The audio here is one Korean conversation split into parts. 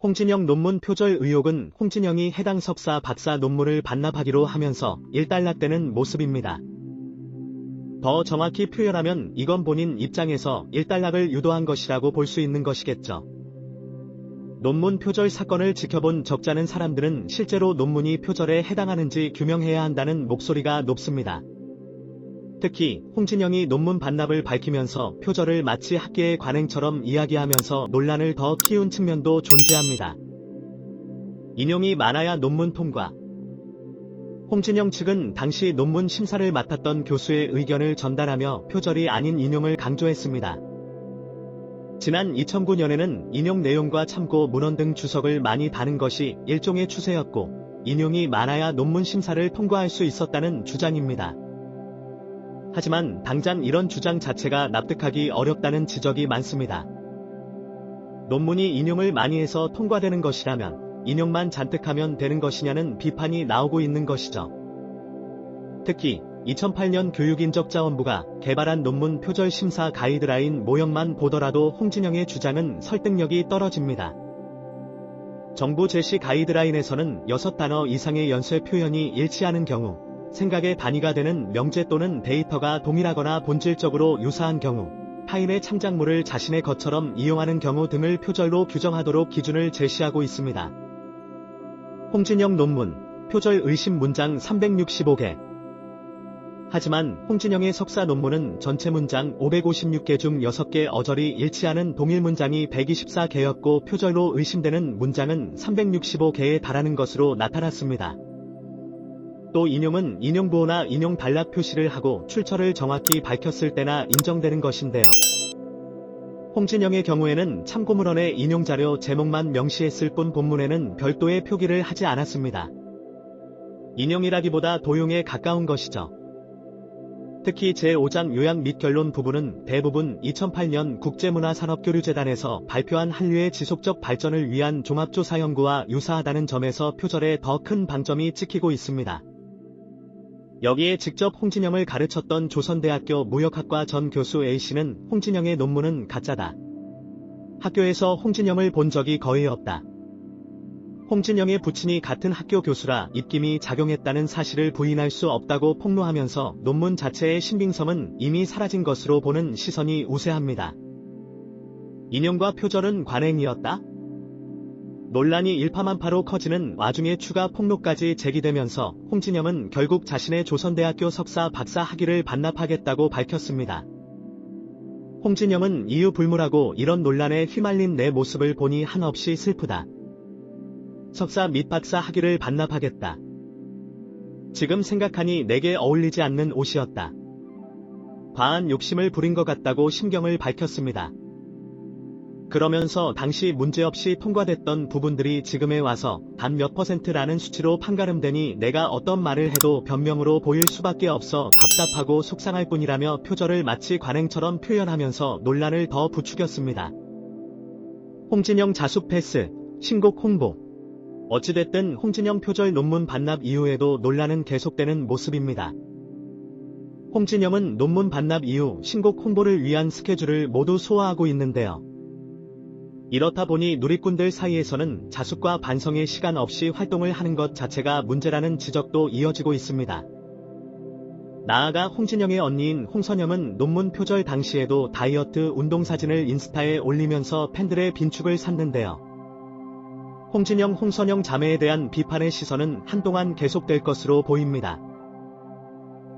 홍진영 논문 표절 의혹은 홍진영이 해당 석사 박사 논문을 반납하기로 하면서 일단락되는 모습입니다. 더 정확히 표현하면 이건 본인 입장에서 일단락을 유도한 것이라고 볼 수 있는 것이겠죠. 논문 표절 사건을 지켜본 적잖은 사람들은 실제로 논문이 표절에 해당하는지 규명해야 한다는 목소리가 높습니다. 특히 홍진영이 논문 반납을 밝히면서 표절을 마치 학계의 관행처럼 이야기하면서 논란을 더 키운 측면도 존재합니다. 인용이 많아야 논문 통과. 홍진영 측은 당시 논문 심사를 맡았던 교수의 의견을 전달하며 표절이 아닌 인용을 강조했습니다. 지난 2009년에는 인용 내용과 참고 문헌 등 주석을 많이 다는 것이 일종의 추세였고, 인용이 많아야 논문 심사를 통과할 수 있었다는 주장입니다. 하지만 당장 이런 주장 자체가 납득하기 어렵다는 지적이 많습니다. 논문이 인용을 많이 해서 통과되는 것이라면 인용만 잔뜩 하면 되는 것이냐는 비판이 나오고 있는 것이죠. 특히 2008년 교육인적자원부가 개발한 논문 표절 심사 가이드라인 모형만 보더라도 홍진영의 주장은 설득력이 떨어집니다. 정부 제시 가이드라인에서는 6단어 이상의 연쇄 표현이 일치하는 경우, 생각의 단위가 되는 명제 또는 데이터가 동일하거나 본질적으로 유사한 경우, 타인의 창작물을 자신의 것처럼 이용하는 경우 등을 표절로 규정하도록 기준을 제시하고 있습니다. 홍진영 논문, 표절 의심 문장 365개. 하지만 홍진영의 석사 논문은 전체 문장 556개 중 6개 어절이 일치하는 동일 문장이 124개였고 표절로 의심되는 문장은 365개에 달하는 것으로 나타났습니다. 또 인용은 인용보호나 인용 단락 표시를 하고 출처를 정확히 밝혔을 때나 인정되는 것인데요. 홍진영의 경우에는 참고문헌의 인용자료 제목만 명시했을 뿐 본문에는 별도의 표기를 하지 않았습니다. 인용이라기보다 도용에 가까운 것이죠. 특히 제5장 요약 및 결론 부분은 대부분 2008년 국제문화산업교류재단에서 발표한 한류의 지속적 발전을 위한 종합조사 연구와 유사하다는 점에서 표절에 더 큰 방점이 찍히고 있습니다. 여기에 직접 홍진영을 가르쳤던 조선대학교 무역학과 전 교수 A씨는 홍진영의 논문은 가짜다. 학교에서 홍진영을 본 적이 거의 없다. 홍진영의 부친이 같은 학교 교수라 입김이 작용했다는 사실을 부인할 수 없다고 폭로하면서 논문 자체의 신빙성은 이미 사라진 것으로 보는 시선이 우세합니다. 인용과 표절은 관행이었다? 논란이 일파만파로 커지는 와중에 추가 폭로까지 제기되면서 홍진영은 결국 자신의 조선대학교 석사 박사 학위를 반납하겠다고 밝혔습니다. 홍진영은 이유 불문하고 이런 논란에 휘말린 내 모습을 보니 한없이 슬프다. 석사 및 박사 학위를 반납하겠다. 지금 생각하니 내게 어울리지 않는 옷이었다. 과한 욕심을 부린 것 같다고 심경을 밝혔습니다. 그러면서 당시 문제없이 통과됐던 부분들이 지금에 와서 단 몇 %라는 수치로 판가름되니 내가 어떤 말을 해도 변명으로 보일 수밖에 없어 답답하고 속상할 뿐이라며 표절을 마치 관행처럼 표현하면서 논란을 더 부추겼습니다. 홍진영 자숙 패스, 신곡 홍보. 어찌됐든 홍진영 표절 논문 반납 이후에도 논란은 계속되는 모습입니다. 홍진영은 논문 반납 이후 신곡 홍보를 위한 스케줄을 모두 소화하고 있는데요. 이렇다 보니 누리꾼들 사이에서는 자숙과 반성에 시간 없이 활동을 하는 것 자체가 문제라는 지적도 이어지고 있습니다. 나아가 홍진영의 언니인 홍선영은 논문 표절 당시에도 다이어트 운동 사진을 인스타에 올리면서 팬들의 빈축을 샀는데요. 홍진영, 홍선영 자매에 대한 비판의 시선은 한동안 계속될 것으로 보입니다.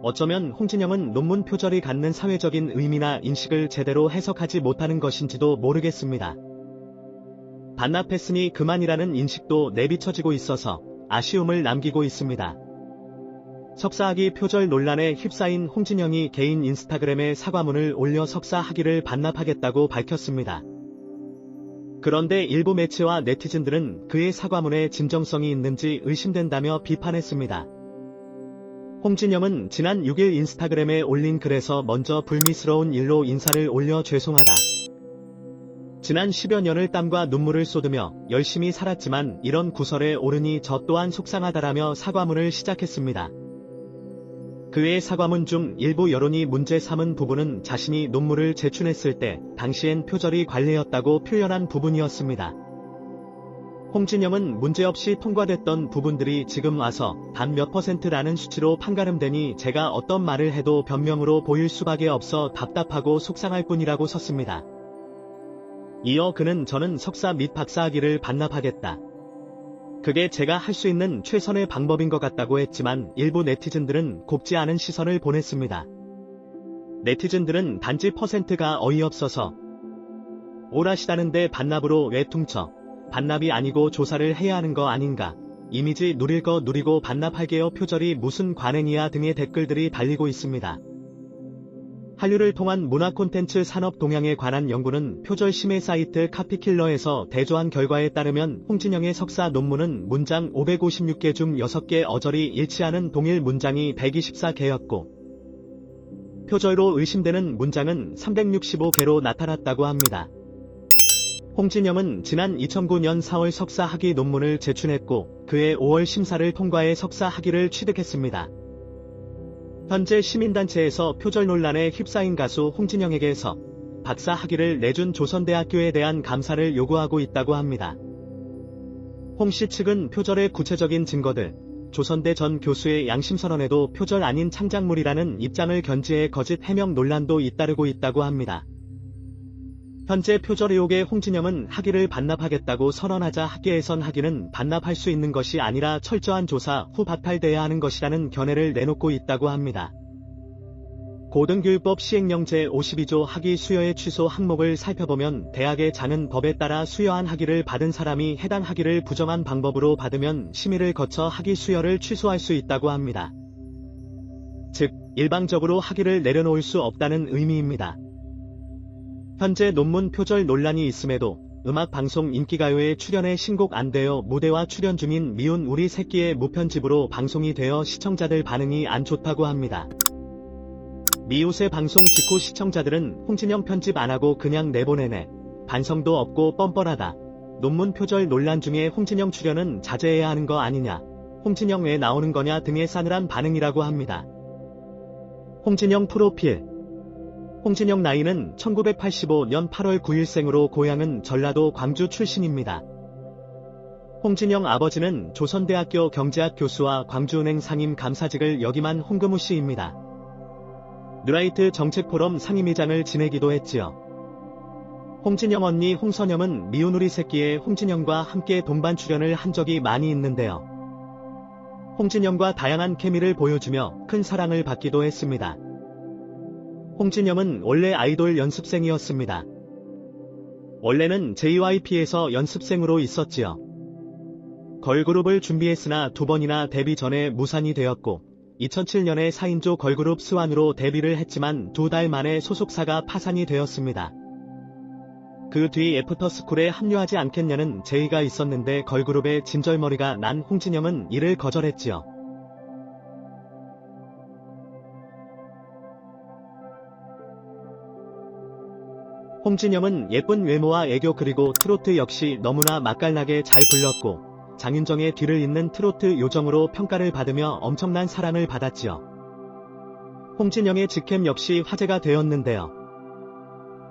어쩌면 홍진영은 논문 표절이 갖는 사회적인 의미나 인식을 제대로 해석하지 못하는 것인지도 모르겠습니다. 반납했으니 그만이라는 인식도 내비쳐지고 있어서 아쉬움을 남기고 있습니다. 석사학위 표절 논란에 휩싸인 홍진영이 개인 인스타그램에 사과문을 올려 석사 학위를 반납하겠다고 밝혔습니다. 그런데 일부 매체와 네티즌들은 그의 사과문에 진정성이 있는지 의심된다며 비판했습니다. 홍진영은 지난 6일 인스타그램에 올린 글에서 먼저 불미스러운 일로 인사를 올려 죄송하다. 지난 10여 년을 땀과 눈물을 쏟으며 열심히 살았지만 이런 구설에 오르니 저 또한 속상하다라며 사과문을 시작했습니다. 그의 사과문 중 일부 여론이 문제 삼은 부분은 자신이 논문을 제출했을 때 당시엔 표절이 관례였다고 표현한 부분이었습니다. 홍진영은 문제없이 통과됐던 부분들이 지금 와서 단 몇 %라는 수치로 판가름되니 제가 어떤 말을 해도 변명으로 보일 수밖에 없어 답답하고 속상할 뿐이라고 썼습니다. 이어 그는 저는 석사 및 박사학위를 반납하겠다. 그게 제가 할 수 있는 최선의 방법인 것 같다고 했지만 일부 네티즌들은 곱지 않은 시선을 보냈습니다. 네티즌들은 단지 %가 어이없어서 오라시다는데 반납으로 왜 퉁쳐? 반납이 아니고 조사를 해야 하는 거 아닌가? 이미지 누릴 거 누리고 반납할게요 표절이 무슨 관행이야 등의 댓글들이 달리고 있습니다. 한류를 통한 문화 콘텐츠 산업 동향에 관한 연구는 표절 심해 사이트 카피킬러에서 대조한 결과에 따르면 홍진영의 석사 논문은 문장 556개 중 6개 어절이 일치하는 동일 문장이 124개였고 표절로 의심되는 문장은 365개로 나타났다고 합니다. 홍진영은 지난 2009년 4월 석사 학위 논문을 제출했고 그해 5월 심사를 통과해 석사 학위를 취득했습니다. 현재 시민단체에서 표절 논란에 휩싸인 가수 홍진영에게서 박사 학위를 내준 조선대학교에 대한 감사를 요구하고 있다고 합니다. 홍씨 측은 표절의 구체적인 증거들, 조선대 전 교수의 양심선언에도 표절 아닌 창작물이라는 입장을 견지해 거짓 해명 논란도 잇따르고 있다고 합니다. 현재 표절 의혹의 홍진영은 학위를 반납하겠다고 선언하자 학계에선 학위는 반납할 수 있는 것이 아니라 철저한 조사 후 박탈돼야 하는 것이라는 견해를 내놓고 있다고 합니다. 고등교육법 시행령 제52조 학위 수여의 취소 항목을 살펴보면 대학의 자는 법에 따라 수여한 학위를 받은 사람이 해당 학위를 부정한 방법으로 받으면 심의를 거쳐 학위 수여를 취소할 수 있다고 합니다. 즉, 일방적으로 학위를 내려놓을 수 없다는 의미입니다. 현재 논문 표절 논란이 있음에도 음악방송 인기가요에 출연해 신곡 안 돼요 무대와 출연 중인 미운 우리 새끼의 무편집으로 방송이 되어 시청자들 반응이 안 좋다고 합니다. 미우새 방송 직후 시청자들은 홍진영 편집 안하고 그냥 내보내네. 반성도 없고 뻔뻔하다. 논문 표절 논란 중에 홍진영 출연은 자제해야 하는 거 아니냐. 홍진영 왜 나오는 거냐 등의 싸늘한 반응이라고 합니다. 홍진영 프로필 홍진영 나이는 1985년 8월 9일생으로 고향은 전라도 광주 출신입니다. 홍진영 아버지는 조선대학교 경제학 교수와 광주은행 상임 감사직을 역임한 홍금우 씨입니다. 뉴라이트 정책포럼 상임위장을 지내기도 했지요. 홍진영 언니 홍선영은 미운 우리 새끼의 홍진영과 함께 동반 출연을 한 적이 많이 있는데요. 홍진영과 다양한 케미를 보여주며 큰 사랑을 받기도 했습니다. 홍진영은 원래 아이돌 연습생이었습니다. 원래는 JYP에서 연습생으로 있었지요. 걸그룹을 준비했으나 2번이나 데뷔 전에 무산이 되었고 2007년에 4인조 걸그룹 스완으로 데뷔를 했지만 2달 만에 소속사가 파산이 되었습니다. 그 뒤 애프터스쿨에 합류하지 않겠냐는 제의가 있었는데 걸그룹의 진절머리가 난 홍진영은 이를 거절했지요. 홍진영은 예쁜 외모와 애교 그리고 트로트 역시 너무나 맛깔나게 잘 불렀고 장윤정의 뒤를 잇는 트로트 요정으로 평가를 받으며 엄청난 사랑을 받았지요. 홍진영의 직캠 역시 화제가 되었는데요.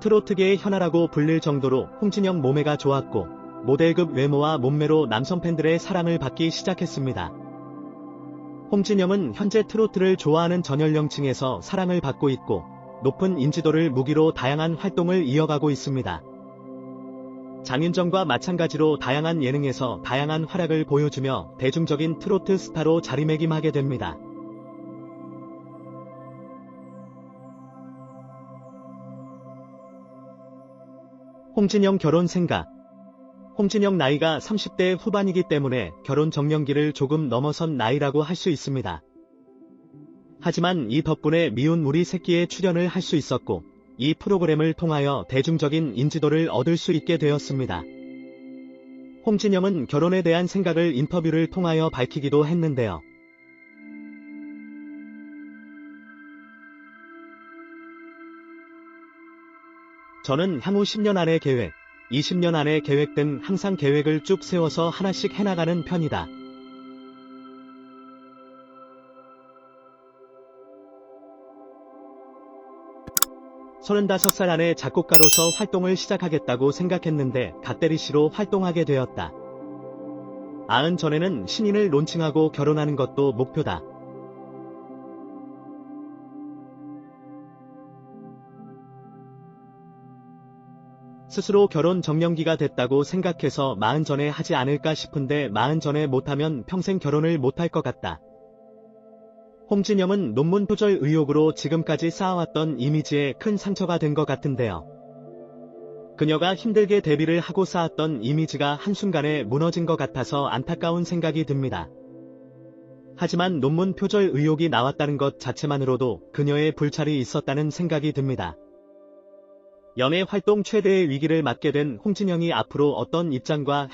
트로트계의 현아라고 불릴 정도로 홍진영 몸매가 좋았고 모델급 외모와 몸매로 남성 팬들의 사랑을 받기 시작했습니다. 홍진영은 현재 트로트를 좋아하는 전연령층에서 사랑을 받고 있고 높은 인지도를 무기로 다양한 활동을 이어가고 있습니다. 장윤정과 마찬가지로 다양한 예능에서 다양한 활약을 보여주며 대중적인 트로트 스타로 자리매김하게 됩니다. 홍진영 결혼 생각. 홍진영 나이가 30대 후반이기 때문에 결혼 정년기를 조금 넘어선 나이라고 할 수 있습니다. 하지만 이 덕분에 미운 우리 새끼에 출연을 할 수 있었고 이 프로그램을 통하여 대중적인 인지도를 얻을 수 있게 되었습니다. 홍진영은 결혼에 대한 생각을 인터뷰를 통하여 밝히기도 했는데요. 저는 향후 10년 안의 계획, 20년 안의 계획 등 항상 계획을 쭉 세워서 하나씩 해나가는 편이다. 35살 안에 작곡가로서 활동을 시작하겠다고 생각했는데 갓데리씨로 활동하게 되었다. 전에는 신인을 론칭하고 결혼하는 것도 목표다. 스스로 결혼 정년기가 됐다고 생각해서 40 전에 하지 않을까 싶은데 40 전에 못하면 평생 결혼을 못할 것 같다. 홍진영은 논문 표절 의혹으로 지금까지 쌓아왔던 이미지에 큰 상처가 된 것 같은데요. 그녀가 힘들게 데뷔를 하고 쌓았던 이미지가 한순간에 무너진 것 같아서 안타까운 생각이 듭니다. 하지만 논문 표절 의혹이 나왔다는 것 자체만으로도 그녀의 불찰이 있었다는 생각이 듭니다. 연예 활동 최대의 위기를 맞게 된 홍진영이 앞으로 어떤 입장과